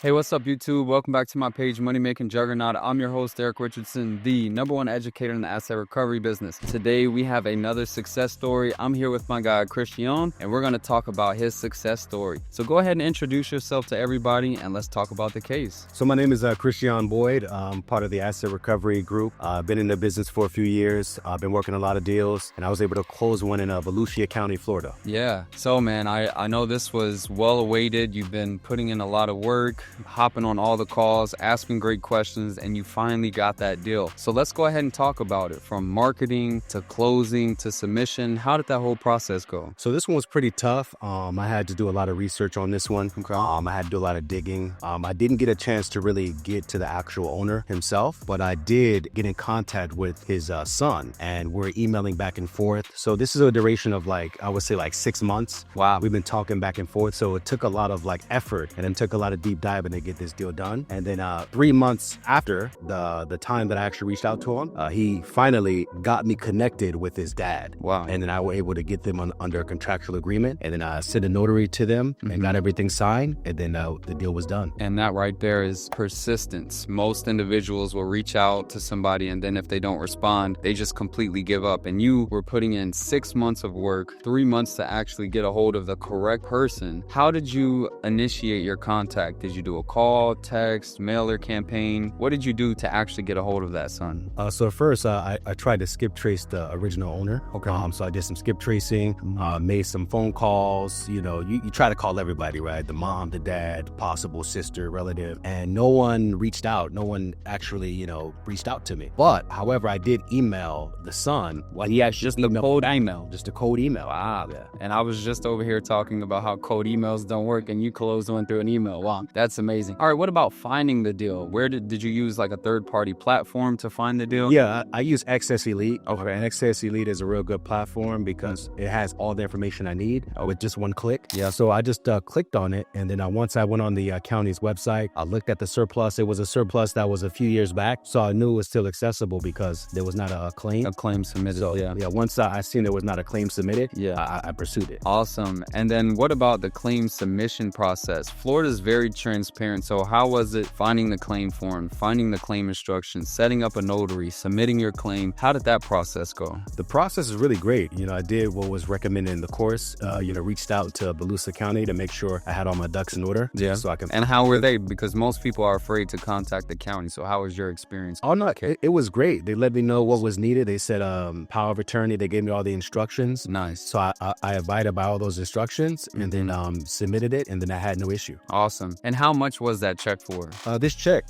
Hey, what's up, YouTube? Welcome back to my page, Money Making Juggernaut. I'm your host, Eric Richardson, the #1 educator in the asset recovery business. Today, we have another success story. I'm here with my guy, Christian, and we're going to talk about his success story. So go ahead and introduce yourself to everybody, and let's talk about the case. So my name is Christian Boyd. I'm part of the asset recovery group. I've been in the business for a few years. I've been working a lot of deals, and I was able to close one in Volusia County, Florida. Yeah. So, man, I know this was well awaited. You've been putting in a lot of work, hopping on all the calls, asking great questions, and you finally got that deal. So let's go ahead and talk about it, from marketing to closing to submission. How did that whole process go? So this one was pretty tough. I had to do a lot of research on this one. Okay. I had to do a lot of digging. I didn't get a chance to really get to the actual owner himself, but I did get in contact with his son, and we're emailing back and forth. So this is a duration of I would say 6 months. Wow. We've been talking back and forth. So it took a lot of effort, and it took a lot of deep diving to get this deal done. And then 3 months after the time that I actually reached out to him, he finally got me connected with his dad. Wow. And then I was able to get them under a contractual agreement, and then I sent a notary to them and got everything signed, and then the deal was done. And that right there is persistence. Most individuals will reach out to somebody, and then if they don't respond, they just completely give up. And you were putting in 6 months of work, 3 months to actually get a hold of the correct person. How did you initiate your contact? Did you do a call, text, mailer campaign? What did you do to actually get a hold of that son? So at first, I tried to skip trace the original owner. Okay. So I did some skip tracing, made some phone calls. You try to call everybody, right? The mom, the dad, possible sister, relative, and no one reached out. No one actually, reached out to me. But however, I did email the son. Well, he actually just the cold email. Just a cold email. Wow. Yeah. And I was just over here talking about how cold emails don't work, and you closed one through an email. Wow, that's amazing. All right, what about finding the deal? Where did you use a third-party platform to find the deal? Yeah, I use Access Elite. Okay, and Access Elite is a real good platform because it has all the information I need with just one click. Yeah. So I just clicked on it, and then once I went on the county's website, I looked at the surplus. It was a surplus that was a few years back, so I knew it was still accessible because there was not a claim. A claim submitted. So yeah, once I seen there was not a claim submitted, I pursued it. Awesome. And then what about the claim submission process? Florida's very transparent. So how was it finding the claim form, finding the claim instructions, setting up a notary, submitting your claim? How did that process go? The process is really great. I did what was recommended in the course. Reached out to Volusia County to make sure I had all my ducks in order. Yeah. So I can. And how were they? Because most people are afraid to contact the county. So how was your experience? Oh no, it was great. They let me know what was needed. They said power of attorney. They gave me all the instructions. Nice. So I abided by all those instructions and then submitted it, and then I had no issue. Awesome. And how much was that check for? This check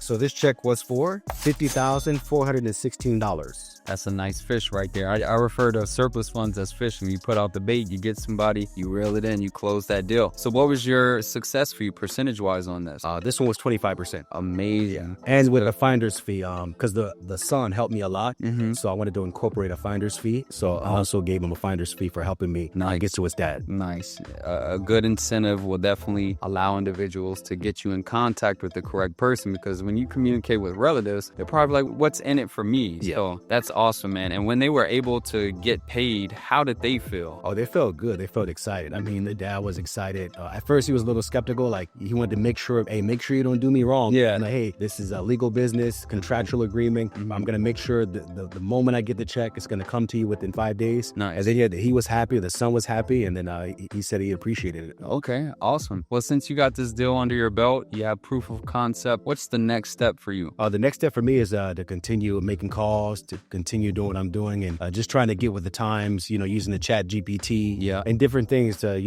was for $50,416. That's a nice fish right there. I refer to surplus funds as fish. When you put out the bait, you get somebody, you reel it in, you close that deal. So what was your success fee percentage-wise on this? This one was 25%. Amazing. And with a finder's fee, because the son helped me a lot, so I wanted to incorporate a finder's fee. So I also gave him a finder's fee for helping me get to his dad. Nice. A good incentive will definitely allow individuals to get you in contact with the correct person, because when you communicate with relatives, they're probably like, what's in it for me? Yeah. So that's awesome, man. And when they were able to get paid, how did they feel? Oh, they felt good. They felt excited. I mean, the dad was excited. At first, he was a little skeptical. He wanted to make sure you don't do me wrong. Yeah. And hey, this is a legal business, contractual agreement. I'm going to make sure that the moment I get the check, it's going to come to you within 5 days. Nice. And then he was happy. The son was happy. And then he said he appreciated it. Okay, awesome. Well, since you got this deal under your belt, you have proof of concept. What's the next step for you? The next step for me is to continue making calls, to continue doing what I'm doing, and just trying to get with the times, using the chat GPT and different things to,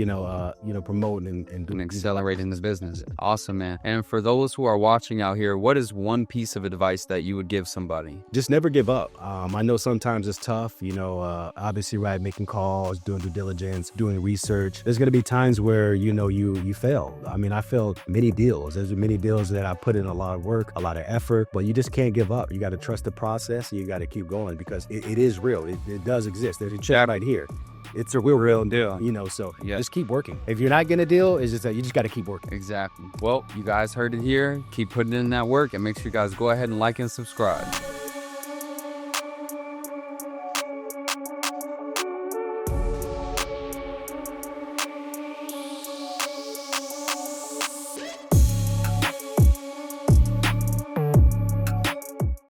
promote and accelerating this business. Awesome, man. And for those who are watching out here, what is one piece of advice that you would give somebody? Just never give up. I know sometimes it's tough, obviously, right, making calls, doing due diligence, doing research. There's going to be times where, you fail. I mean, I failed many deals. There's many deals that I put in a lot of work, a lot of effort, but you just can't give up. You got to trust the process, and you got to keep going because it is real. It does exist. There's a check right here. It's a real deal, so just keep working. If you're not getting a deal, it's just that you just got to keep working. Exactly. Well, you guys heard it here. Keep putting in that work, and make sure you guys go ahead and like and subscribe.